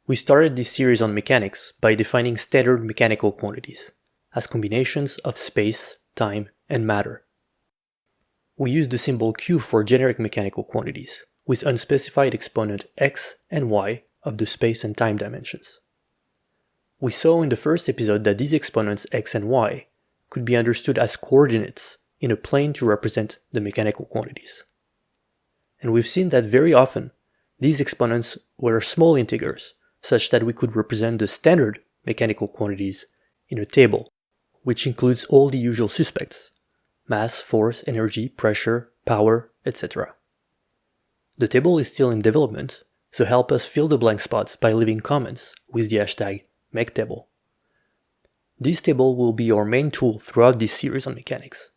We started this series on mechanics by defining standard mechanical quantities as combinations of space, time, and matter. We use the symbol Q for generic mechanical quantities, with unspecified exponent x and y of the space and time dimensions. We saw in the first episode that these exponents x and y could be understood as coordinates in a plane to represent the mechanical quantities. And we've seen that very often, these exponents were small integers, such that we could represent the standard mechanical quantities in a table, which includes all the usual suspects: mass, force, energy, pressure, power, etc. The table is still in development, so help us fill the blank spots by leaving comments with the hashtag #MECTable. This table will be our main tool throughout this series on mechanics.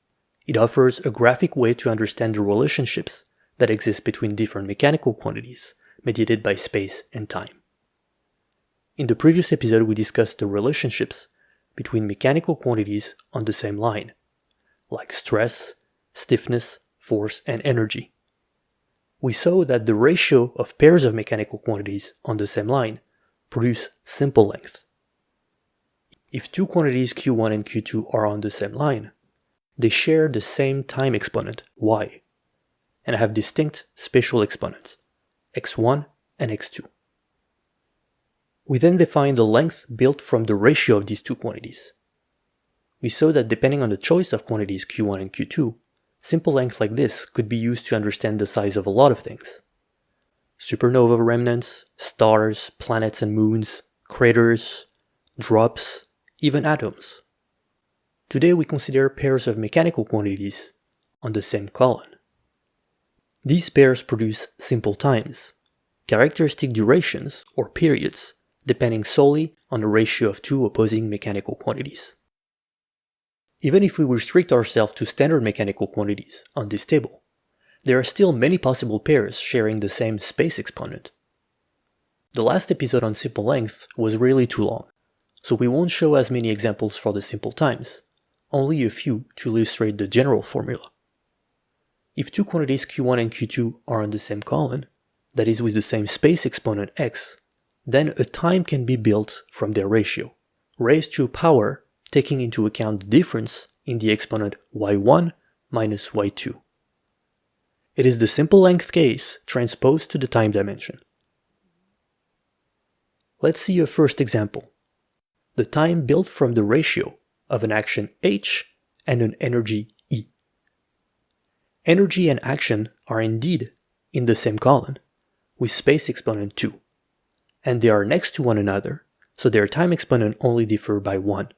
It offers a graphic way to understand the relationships that exist between different mechanical quantities mediated by space and time. In the previous episode, we discussed the relationships between mechanical quantities on the same line, like stress, stiffness, force, and energy. We saw that the ratio of pairs of mechanical quantities on the same line produce simple length. If two quantities Q1 and Q2 are on the same line, they share the same time exponent, y, and have distinct spatial exponents, x1 and x2. We then define the length built from the ratio of these two quantities. We saw that depending on the choice of quantities Q1 and Q2, simple length like this could be used to understand the size of a lot of things: supernova remnants, stars, planets and moons, craters, drops, even atoms. Today we consider pairs of mechanical quantities on the same column. These pairs produce simple times, characteristic durations or periods, depending solely on the ratio of two opposing mechanical quantities. Even if we restrict ourselves to standard mechanical quantities on this table, there are still many possible pairs sharing the same space exponent. The last episode on simple length was really too long, so we won't show as many examples for the simple times, only a few to illustrate the general formula. If two quantities Q1 and Q2 are on the same column, that is with the same space exponent x, then a time can be built from their ratio, raised to a power taking into account the difference in the exponent y1 minus y2. It is the simple length case transposed to the time dimension. Let's see a first example: the time built from the ratio of an action h and an energy E. Energy and action are indeed in the same column, with space exponent 2. And they are next to one another, so their time exponent only differ by 1.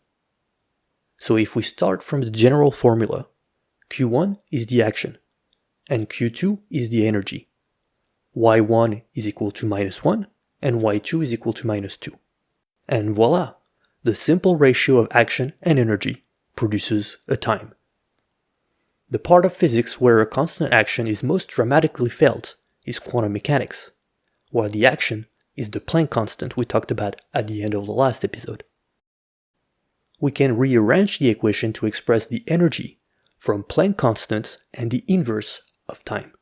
So if we start from the general formula, Q1 is the action, and Q2 is the energy. Y1 is equal to minus 1, and Y2 is equal to minus 2. And voila! The simple ratio of action and energy produces a time. The part of physics where a constant action is most dramatically felt is quantum mechanics, while the action is the Planck constant we talked about at the end of the last episode. We can rearrange the equation to express the energy from Planck constant and the inverse of time,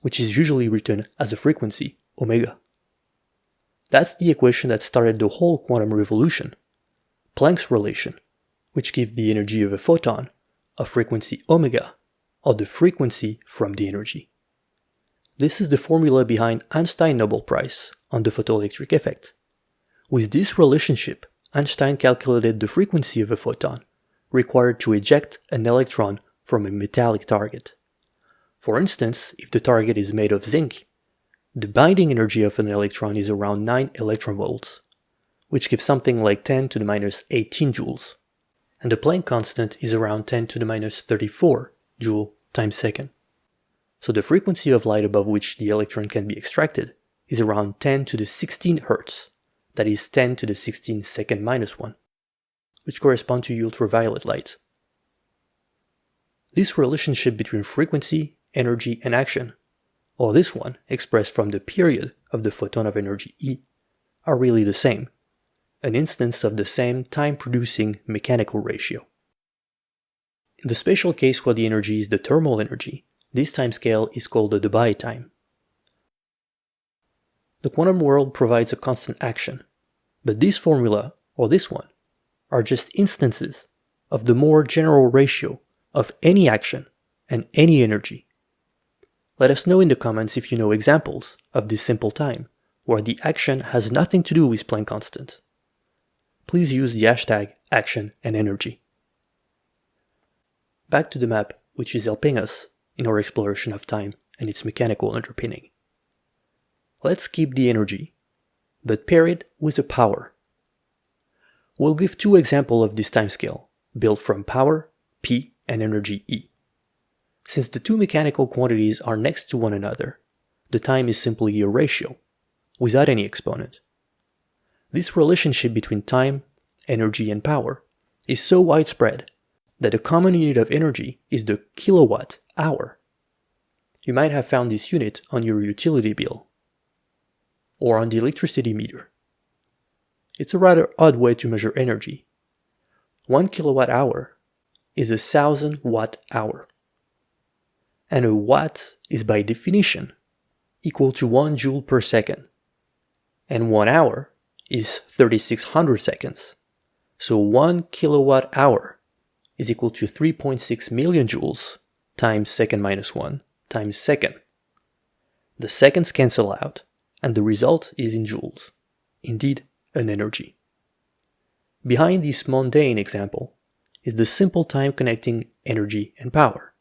which is usually written as a frequency, omega. That's the equation that started the whole quantum revolution, Planck's relation, which gives the energy of a photon a frequency omega, or the frequency from the energy. This is the formula behind Einstein's Nobel Prize on the photoelectric effect. With this relationship, Einstein calculated the frequency of a photon required to eject an electron from a metallic target. For instance, if the target is made of zinc, the binding energy of an electron is around 9 electron volts, which gives something like 10 to the minus 18 joules, and the Planck constant is around 10 to the minus 34 joule times second. So the frequency of light above which the electron can be extracted is around 10 to the 16 Hz, that is 10 to the 16 second minus 1, which correspond to ultraviolet light. This relationship between frequency, energy, and action, or this one expressed from the period of the photon of energy E, are really the same, an instance of the same time-producing mechanical ratio. In the spatial case where the energy is the thermal energy, this timescale is called the Debye time. The quantum world provides a constant action, But this formula, or this one, are just instances of the more general ratio of any action and any energy. Let us know in the comments if you know examples of this simple time where the action has nothing to do with Planck constant. Please use the hashtag action and energy. Back to the map, which is helping us in our exploration of time and its mechanical underpinning. Let's keep the energy, but pair it with the power. We'll give two examples of this timescale, built from power, P, and energy, E. Since the two mechanical quantities are next to one another, the time is simply a ratio, without any exponent. This relationship between time, energy, and power is so widespread that the common unit of energy is the kilowatt hour. You might have found this unit on your utility bill or on the electricity meter. It's a rather odd way to measure energy. 1 kilowatt hour is 1,000 watt hour. And a watt is by definition equal to 1 joule per second. And 1 hour is 3,600 seconds. So 1 kilowatt hour is equal to 3.6 million joules times second minus 1 times second. The seconds cancel out, and the result is in joules. Indeed, an energy. Behind this mundane example is the simple time connecting energy and power.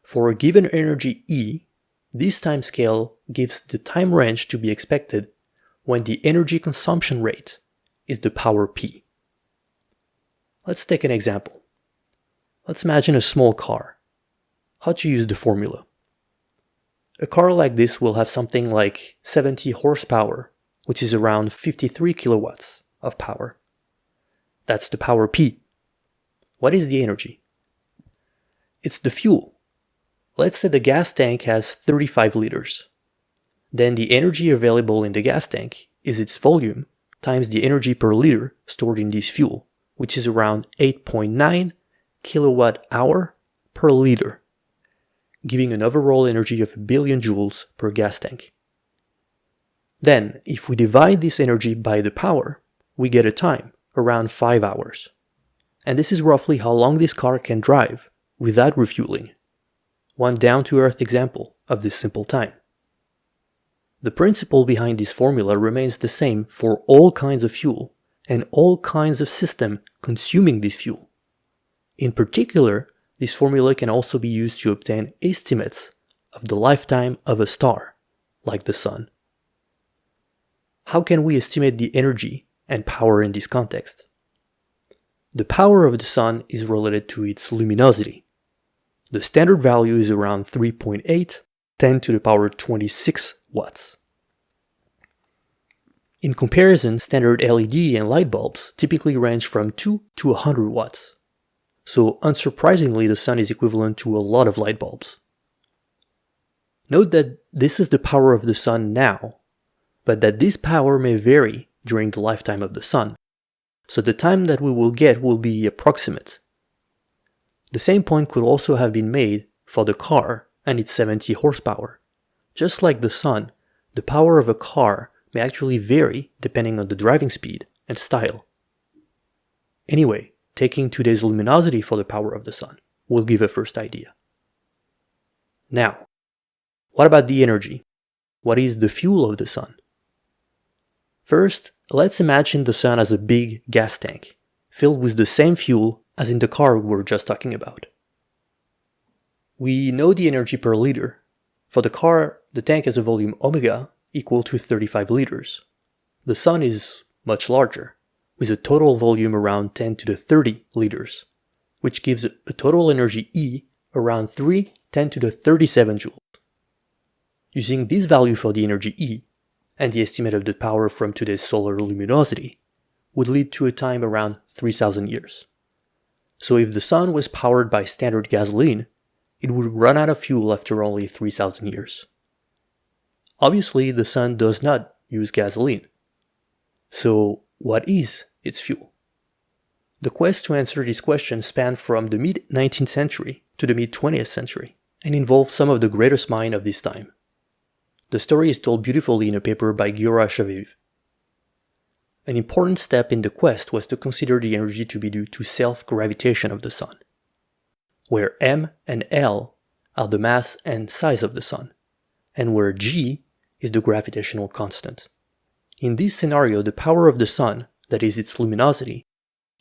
For a given energy E, this time scale gives the time range to be expected when the energy consumption rate is the power P. Let's take an example. Let's imagine a small car. How to use the formula? A car like this will have something like 70 horsepower, which is around 53 kilowatts of power. That's the power P. What is the energy? It's the fuel. Let's say the gas tank has 35 liters. Then the energy available in the gas tank is its volume times the energy per liter stored in this fuel, which is around 8.9 kilowatt hour per liter, giving an overall energy of 1 billion joules per gas tank. Then, if we divide this energy by the power, we get a time, around 5 hours. And this is roughly how long this car can drive without refueling. One down-to-earth example of this simple time. The principle behind this formula remains the same for all kinds of fuel and all kinds of systems consuming this fuel. In particular, this formula can also be used to obtain estimates of the lifetime of a star, like the Sun. How can we estimate the energy and power in this context? The power of the Sun is related to its luminosity. The standard value is around 3.8, 10 to the power 26 watts. In comparison, standard LED and light bulbs typically range from 2 to 100 watts. So unsurprisingly, the Sun is equivalent to a lot of light bulbs. Note that this is the power of the Sun now, but that this power may vary during the lifetime of the Sun. So the time that we will get will be approximate. The same point could also have been made for the car and its 70 horsepower. Just like the Sun, the power of a car may actually vary depending on the driving speed and style. Anyway, taking today's luminosity for the power of the Sun will give a first idea. Now, what about the energy? What is the fuel of the Sun? First, let's imagine the Sun as a big gas tank, filled with the same fuel as in the car we were just talking about. We know the energy per liter. For the car, the tank has a volume omega equal to 35 liters. The Sun is much larger, with a total volume around 10 to the 30 liters, which gives a total energy E around 3 10 to the 37 joules. Using this value for the energy E, and the estimate of the power from today's solar luminosity, would lead to a time around 3,000 years. So if the Sun was powered by standard gasoline, it would run out of fuel after only 3,000 years. Obviously, the Sun does not use gasoline. So what is its fuel? The quest to answer this question spanned from the mid-19th century to the mid-20th century, and involved some of the greatest minds of this time. The story is told beautifully in a paper by Giora Shaviv. an important step in the quest was to consider the energy to be due to self-gravitation of the Sun, where m and L are the mass and size of the Sun, and where g is the gravitational constant. In this scenario, the power of the Sun, that is its luminosity,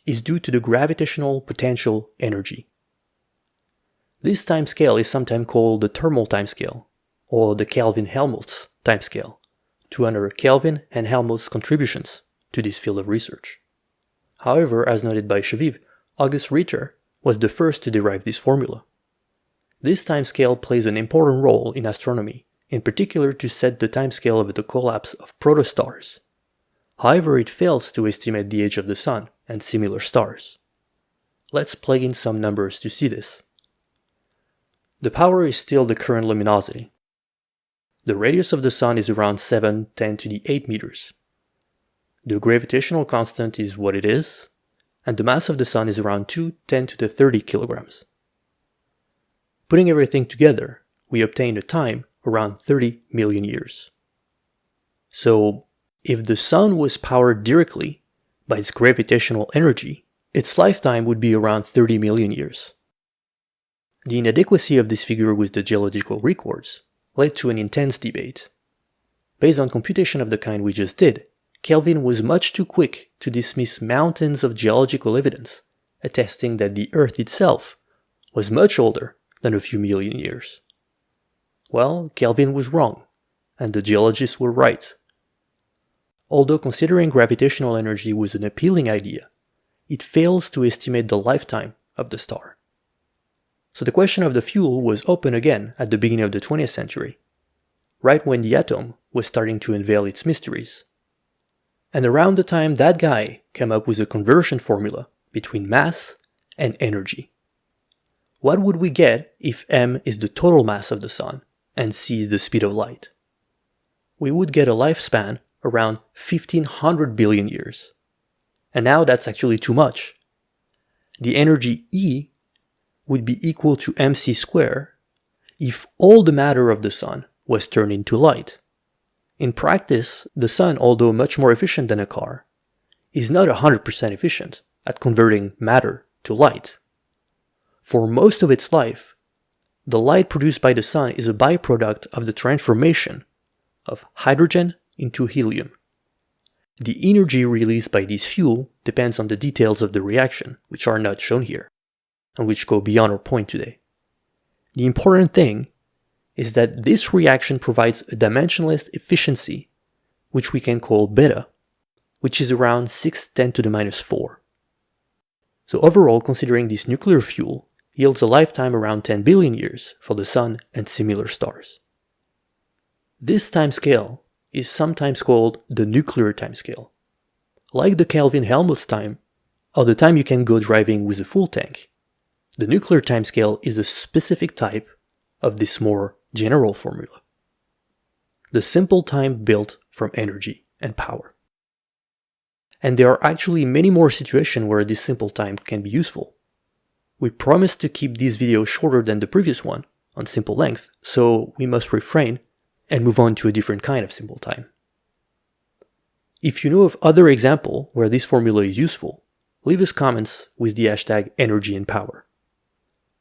is due to the gravitational potential energy. This timescale is sometimes called the thermal timescale, or the Kelvin-Helmholtz timescale, to honor Kelvin and Helmholtz's contributions to this field of research. However, as noted by Shaviv, August Ritter was the first to derive this formula. This timescale plays an important role in astronomy, in particular to set the timescale of the collapse of protostars. However, it fails to estimate the age of the Sun and similar stars. Let's plug in some numbers to see this. The power is still the current luminosity. The radius of the Sun is around 7×10 to the 8 meters. The gravitational constant is what it is, and the mass of the Sun is around 2×10 to the 30 kilograms. Putting everything together, we obtain a time around 30 million years. So, if the Sun was powered directly by its gravitational energy, its lifetime would be around 30 million years. The inadequacy of this figure with the geological records led to an intense debate. Based on computation of the kind we just did, Kelvin was much too quick to dismiss mountains of geological evidence, attesting that the Earth itself was much older than a few million years. Well, Kelvin was wrong, and the geologists were right. Although considering gravitational energy was an appealing idea, it fails to estimate the lifetime of the star. So the question of the fuel was open again at the beginning of the 20th century, right when the atom was starting to unveil its mysteries. And around the time that guy came up with a conversion formula between mass and energy. What would we get if m is the total mass of the Sun and c is the speed of light? We would get a lifespan around 1500 billion years. And now that's actually too much. The energy E would be equal to mc squared if all the matter of the Sun was turned into light. In practice, the Sun, although much more efficient than a car, is not 100% efficient at converting matter to light. For most of its life, the light produced by the Sun is a byproduct of the transformation of hydrogen into helium. The energy released by this fuel depends on the details of the reaction, which are not shown here, and which go beyond our point today. The important thing is that this reaction provides a dimensionless efficiency, which we can call beta, which is around 6×10 to the minus 4. So overall, considering this nuclear fuel yields a lifetime around 10 billion years for the Sun and similar stars. This timescale is sometimes called the nuclear timescale. Like the Kelvin-Helmholtz time, or the time you can go driving with a full tank, the nuclear timescale is a specific type of this more general formula. The simple time built from energy and power. And there are actually many more situations where this simple time can be useful. We promised to keep this video shorter than the previous one, on simple length, so we must refrain and move on to a different kind of simple time. If you know of other examples where this formula is useful, leave us comments with the hashtag energy and power.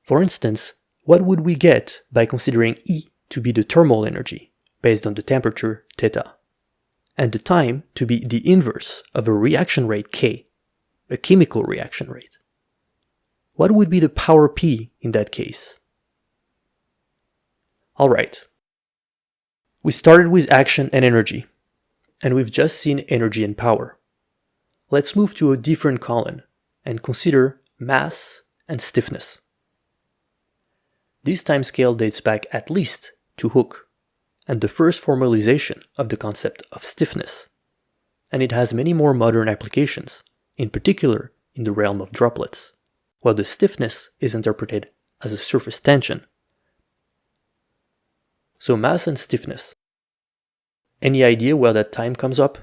For instance, what would we get by considering E to be the thermal energy, based on the temperature theta, and the time to be the inverse of a reaction rate K, a chemical reaction rate? What would be the power P in that case? Alright. We started with action and energy, and we've just seen energy and power. Let's move to a different column and consider mass and stiffness. This timescale dates back at least to Hooke and the first formalization of the concept of stiffness, and it has many more modern applications, in particular in the realm of droplets, where the stiffness is interpreted as a surface tension. So mass and stiffness. Any idea where that time comes up?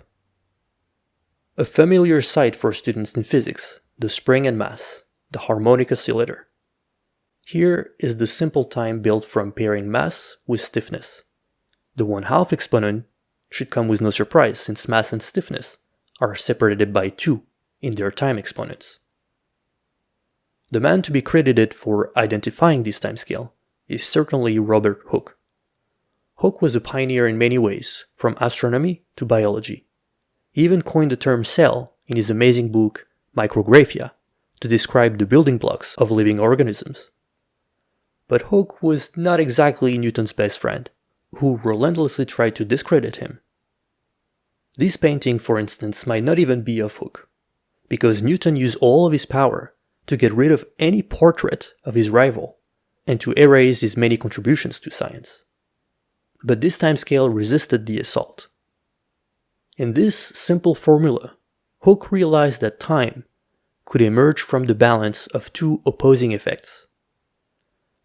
A familiar sight for students in physics, the spring and mass, the harmonic oscillator. Here is the simple time built from pairing mass with stiffness. The 1/2 exponent should come with no surprise since mass and stiffness are separated by 2 in their time exponents. The man to be credited for identifying this timescale is certainly Robert Hooke. Hooke was a pioneer in many ways, from astronomy to biology. He even coined the term cell in his amazing book Micrographia to describe the building blocks of living organisms. But Hooke was not exactly Newton's best friend, who relentlessly tried to discredit him. This painting, for instance, might not even be of Hooke, because Newton used all of his power to get rid of any portrait of his rival and to erase his many contributions to science. But this timescale resisted the assault. In this simple formula, Hooke realized that time could emerge from the balance of 2 opposing effects.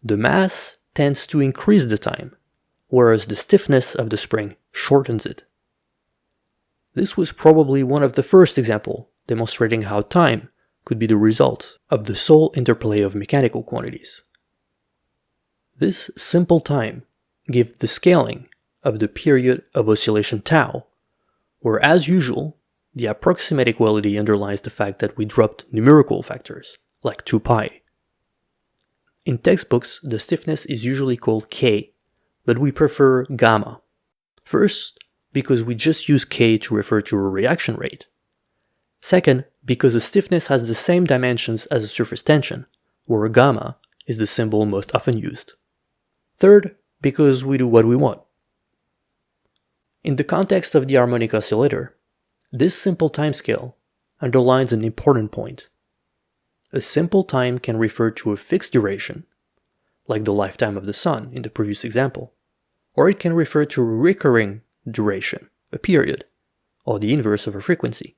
The mass tends to increase the time, whereas the stiffness of the spring shortens it. This was probably one of the first examples demonstrating how time could be the result of the sole interplay of mechanical quantities. This simple time gives the scaling of the period of oscillation tau, where as usual, the approximate equality underlies the fact that we dropped numerical factors, like 2 pi. In textbooks, the stiffness is usually called K, but we prefer gamma. First, because we just use K to refer to a reaction rate. Second, because the stiffness has the same dimensions as the surface tension, where gamma is the symbol most often used. Third, because we do what we want. In the context of the harmonic oscillator, this simple timescale underlines an important point. A simple time can refer to a fixed duration, like the lifetime of the sun in the previous example, or it can refer to a recurring duration, a period, or the inverse of a frequency.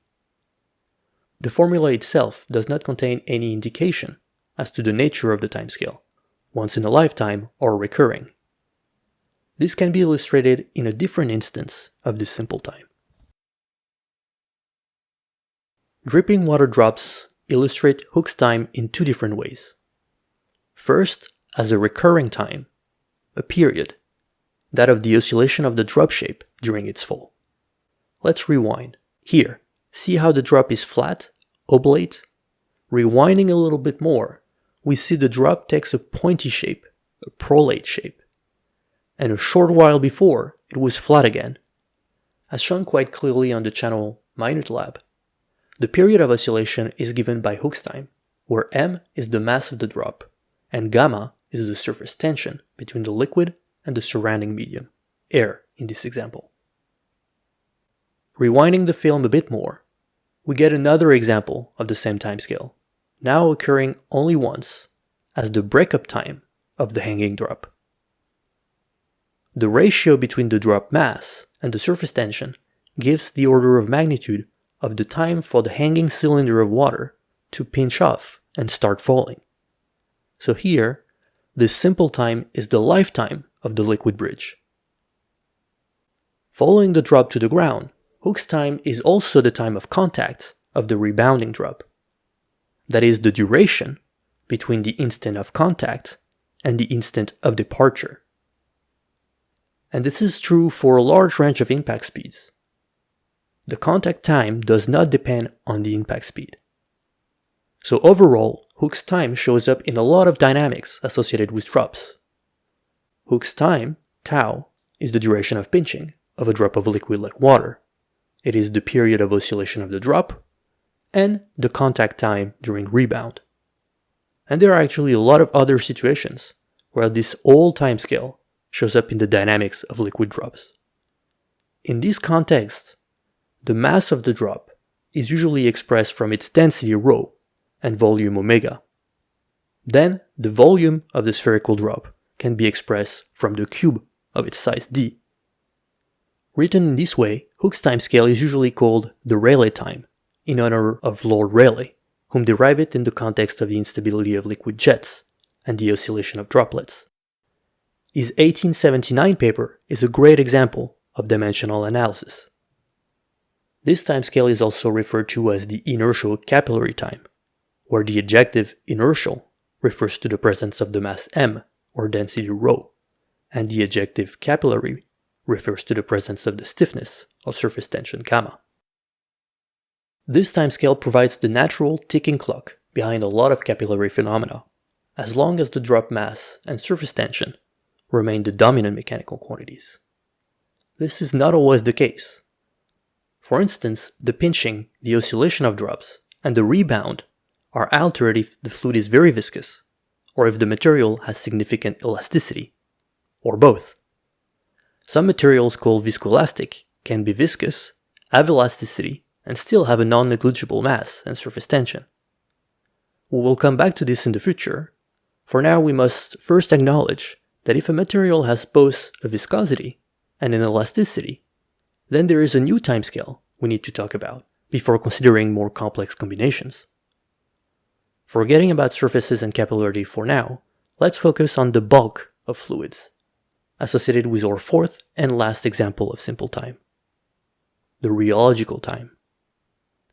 The formula itself does not contain any indication as to the nature of the timescale, once in a lifetime or recurring. This can be illustrated in a different instance of this simple time. Dripping water drops illustrate Hooke's time in 2 different ways. First, as a recurring time, a period, that of the oscillation of the drop shape during its fall. Let's rewind. Here, see how the drop is flat, oblate? Rewinding a little bit more, we see the drop takes a pointy shape, a prolate shape. And a short while before, it was flat again. As shown quite clearly on the channel Minute Lab, the period of oscillation is given by Hooke's time, where m is the mass of the drop, and gamma is the surface tension between the liquid and the surrounding medium, air in this example. Rewinding the film a bit more, we get another example of the same timescale, now occurring only once, as the breakup time of the hanging drop. The ratio between the drop mass and the surface tension gives the order of magnitude of the time for the hanging cylinder of water to pinch off and start falling. So here, this simple time is the lifetime of the liquid bridge. Following the drop to the ground, Hooke's time is also the time of contact of the rebounding drop. That is the duration between the instant of contact and the instant of departure. And this is true for a large range of impact speeds. The contact time does not depend on the impact speed. So overall, Hooke's time shows up in a lot of dynamics associated with drops. Hooke's time, tau, is the duration of pinching of a drop of liquid like water. It is the period of oscillation of the drop, and the contact time during rebound. And there are actually a lot of other situations where this whole timescale shows up in the dynamics of liquid drops. In this context, the mass of the drop is usually expressed from its density ρ and volume omega. Then, the volume of the spherical drop can be expressed from the cube of its size d. Written in this way, Hooke's timescale is usually called the Rayleigh time, in honor of Lord Rayleigh, whom derived it in the context of the instability of liquid jets and the oscillation of droplets. His 1879 paper is a great example of dimensional analysis. This timescale is also referred to as the inertial capillary time, where the adjective inertial refers to the presence of the mass m, or density ρ, and the adjective capillary refers to the presence of the stiffness, or surface tension gamma. This timescale provides the natural ticking clock behind a lot of capillary phenomena, as long as the drop mass and surface tension remain the dominant mechanical quantities. This is not always the case. For instance, the pinching, the oscillation of drops, and the rebound are altered if the fluid is very viscous, or if the material has significant elasticity, or both. Some materials called viscoelastic can be viscous, have elasticity, and still have a non-negligible mass and surface tension. We will come back to this in the future. For now, we must first acknowledge that if a material has both a viscosity and an elasticity, then there is a new timescale we need to talk about before considering more complex combinations. Forgetting about surfaces and capillarity for now, let's focus on the bulk of fluids, associated with our fourth and last example of simple time, the rheological time.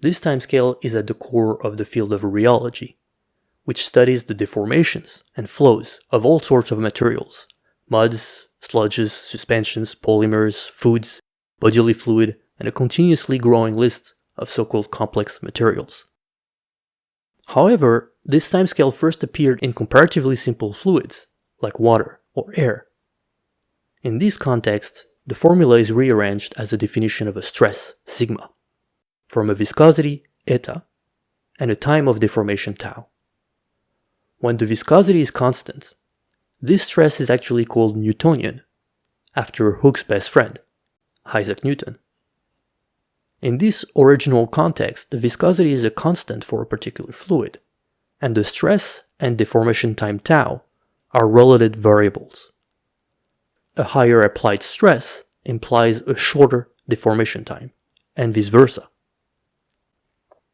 This timescale is at the core of the field of rheology, which studies the deformations and flows of all sorts of materials, muds, sludges, suspensions, polymers, foods, bodily fluid, and a continuously growing list of so-called complex materials. However, this timescale first appeared in comparatively simple fluids, like water or air. In this context, the formula is rearranged as a definition of a stress, sigma, from a viscosity, eta, and a time of deformation, tau. When the viscosity is constant, this stress is actually called Newtonian, after Hooke's best friend, Isaac Newton. In this original context, the viscosity is a constant for a particular fluid, and the stress and deformation time tau are relative variables. A higher applied stress implies a shorter deformation time, and vice versa.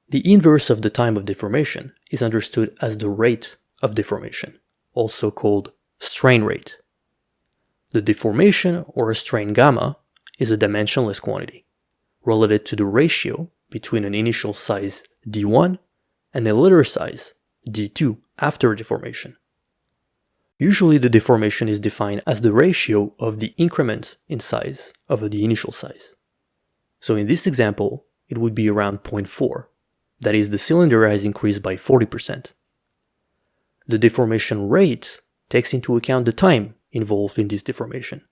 The inverse of the time of deformation is understood as the rate of deformation, also called strain rate. The deformation or strain gamma is a dimensionless quantity, related to the ratio between an initial size d1 and a later size d2 after deformation. Usually the deformation is defined as the ratio of the increment in size of the initial size. So in this example, it would be around 0.4, that is, the cylinder has increased by 40%. The deformation rate takes into account the time involved in this deformation.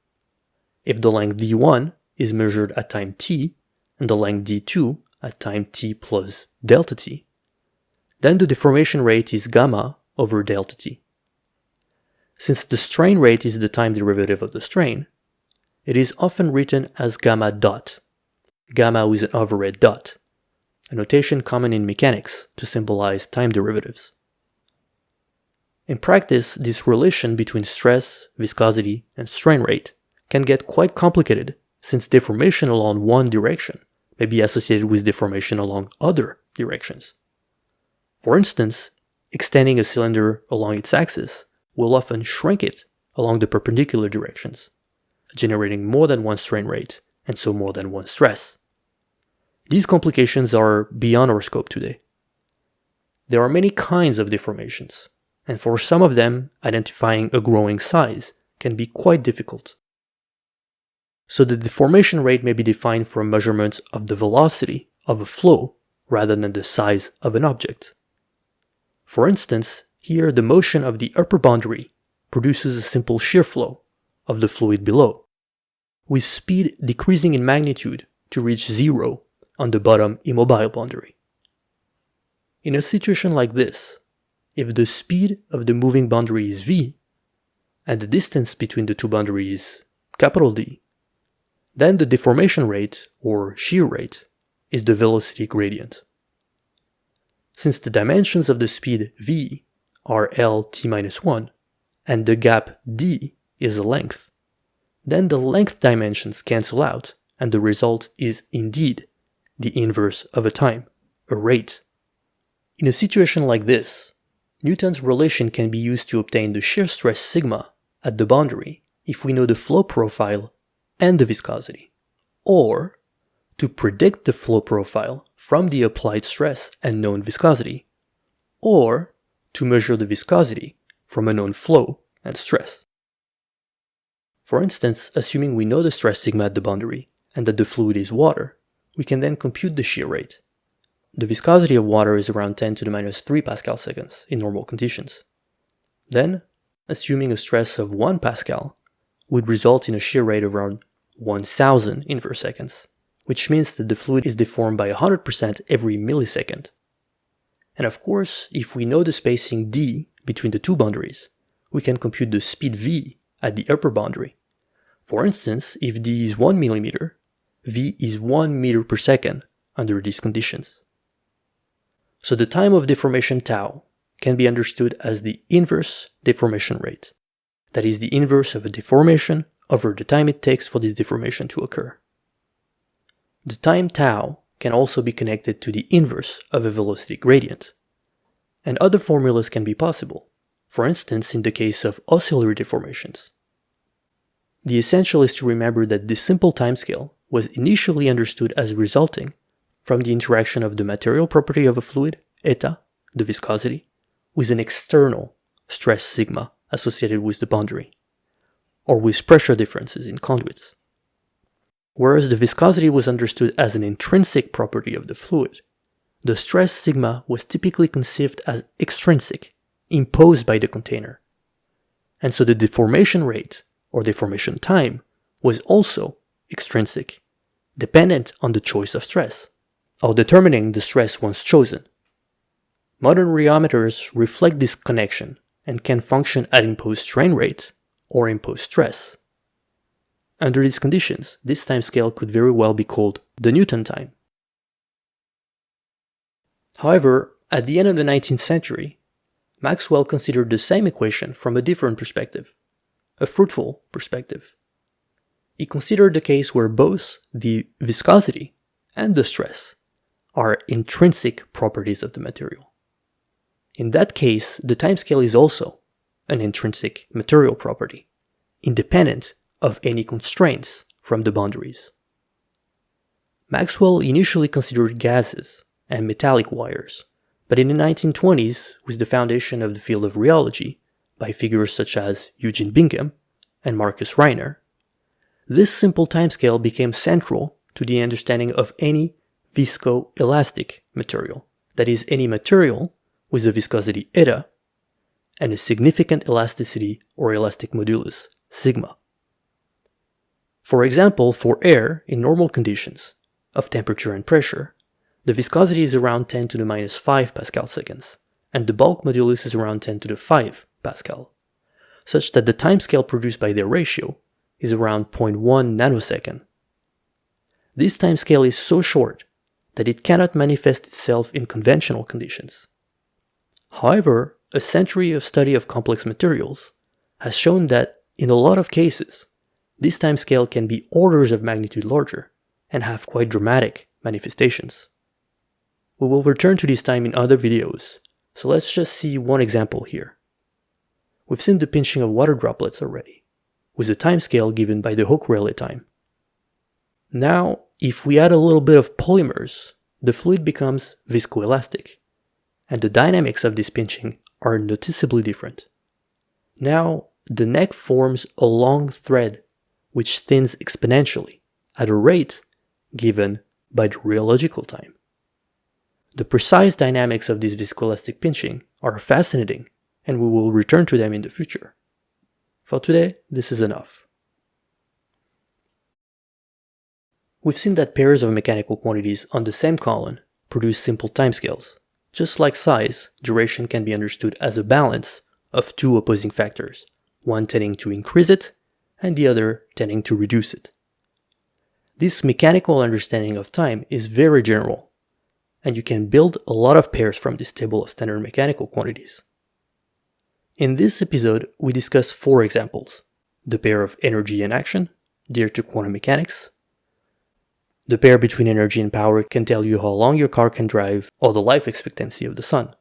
If the length d1 is measured at time t, and the length d2 at time t plus delta t, then the deformation rate is gamma over delta t. Since the strain rate is the time derivative of the strain, it is often written as gamma dot, gamma with an overhead dot, a notation common in mechanics to symbolize time derivatives. In practice, this relation between stress, viscosity, and strain rate can get quite complicated since deformation along one direction may be associated with deformation along other directions. For instance, extending a cylinder along its axis will often shrink it along the perpendicular directions, generating more than one strain rate and so more than one stress. These complications are beyond our scope today. There are many kinds of deformations, and for some of them, identifying a growing size can be quite difficult. So the deformation rate may be defined from measurements of the velocity of a flow rather than the size of an object. For instance, here the motion of the upper boundary produces a simple shear flow of the fluid below, with speed decreasing in magnitude to reach zero on the bottom immobile boundary. In a situation like this, if the speed of the moving boundary is v, and the distance between the two boundaries is capital D, then the deformation rate, or shear rate, is the velocity gradient. Since the dimensions of the speed v are L t minus 1, and the gap d is a length, then the length dimensions cancel out, and the result is indeed the inverse of a time, a rate. In a situation like this, Newton's relation can be used to obtain the shear stress sigma at the boundary if we know the flow profile and the viscosity, or to predict the flow profile from the applied stress and known viscosity, or to measure the viscosity from a known flow and stress. For instance, assuming we know the stress sigma at the boundary and that the fluid is water, we can then compute the shear rate. the viscosity of water is around 10 to the minus 3 Pascal seconds in normal conditions. Then, assuming a stress of 1 Pascal would result in a shear rate of around 1000 inverse seconds, which means that the fluid is deformed by 100% every millisecond. And of course, if we know the spacing d between the two boundaries, we can compute the speed v at the upper boundary. For instance, if d is 1 millimeter, v is 1 meter per second under these conditions. So the time of deformation tau can be understood as the inverse deformation rate. That is the inverse of a deformation over the time it takes for this deformation to occur. The time tau can also be connected to the inverse of a velocity gradient. And other formulas can be possible, for instance in the case of oscillatory deformations. The essential is to remember that this simple timescale was initially understood as resulting from the interaction of the material property of a fluid, eta, the viscosity, with an external stress sigma associated with the boundary, or with pressure differences in conduits. Whereas the viscosity was understood as an intrinsic property of the fluid, the stress sigma was typically conceived as extrinsic, imposed by the container. And so the deformation rate, or deformation time, was also extrinsic, dependent on the choice of stress, or determining the stress once chosen. Modern rheometers reflect this connection and can function at imposed strain rate or imposed stress. Under these conditions, this timescale could very well be called the Newton time. However, at the end of the 19th century, Maxwell considered the same equation from a different perspective, a fruitful perspective. He considered the case where both the viscosity and the stress are intrinsic properties of the material. In that case, the timescale is also an intrinsic material property, independent of any constraints from the boundaries. Maxwell initially considered gases and metallic wires, but in the 1920s, with the foundation of the field of rheology by figures such as Eugene Bingham and Marcus Reiner, this simple timescale became central to the understanding of any viscoelastic material, that is, any material with a viscosity eta and a significant elasticity or elastic modulus, sigma. For example, for air in normal conditions of temperature and pressure, the viscosity is around 10 to the minus 5 Pascal seconds, and the bulk modulus is around 10 to the 5 Pascal, such that the timescale produced by their ratio is around 0.1 nanosecond. This timescale is so short that it cannot manifest itself in conventional conditions. However, a century of study of complex materials has shown that, in a lot of cases, this timescale can be orders of magnitude larger and have quite dramatic manifestations. We will return to this time in other videos, so let's just see one example here. We've seen the pinching of water droplets already, with a timescale given by the Hooke-Rayleigh time. Now, if we add a little bit of polymers, the fluid becomes viscoelastic, and the dynamics of this pinching are noticeably different. Now, the neck forms a long thread which thins exponentially at a rate given by the rheological time. The precise dynamics of this viscoelastic pinching are fascinating, and we will return to them in the future. For today, this is enough. We've seen that pairs of mechanical quantities on the same column produce simple timescales. Just like size, duration can be understood as a balance of two opposing factors, one tending to increase it and the other tending to reduce it. This mechanical understanding of time is very general, and you can build a lot of pairs from this table of standard mechanical quantities. In this episode, we discuss 4 examples: the pair of energy and action, dear to quantum mechanics; the pair between energy and power can tell you how long your car can drive, or the life expectancy of the sun;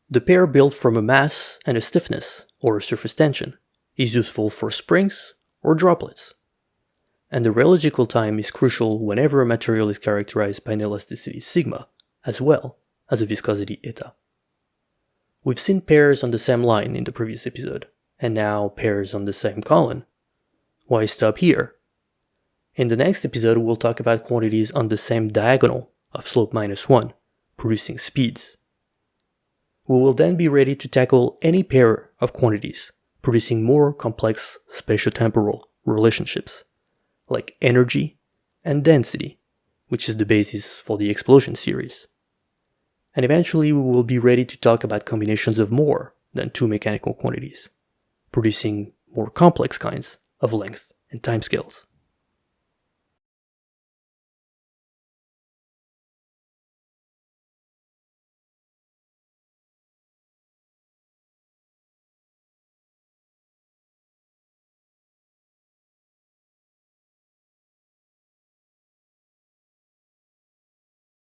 the pair built from a mass and a stiffness, or a surface tension, is useful for springs or droplets; and the rheological time is crucial whenever a material is characterized by an elasticity sigma, as well as a viscosity eta. We've seen pairs on the same line in the previous episode, and now pairs on the same column. Why stop here? In the next episode, we'll talk about quantities on the same diagonal of slope -1, producing speeds. We will then be ready to tackle any pair of quantities, producing more complex spatiotemporal relationships, like energy and density, which is the basis for the explosion series. And eventually we will be ready to talk about combinations of more than two mechanical quantities, producing more complex kinds of length and timescales.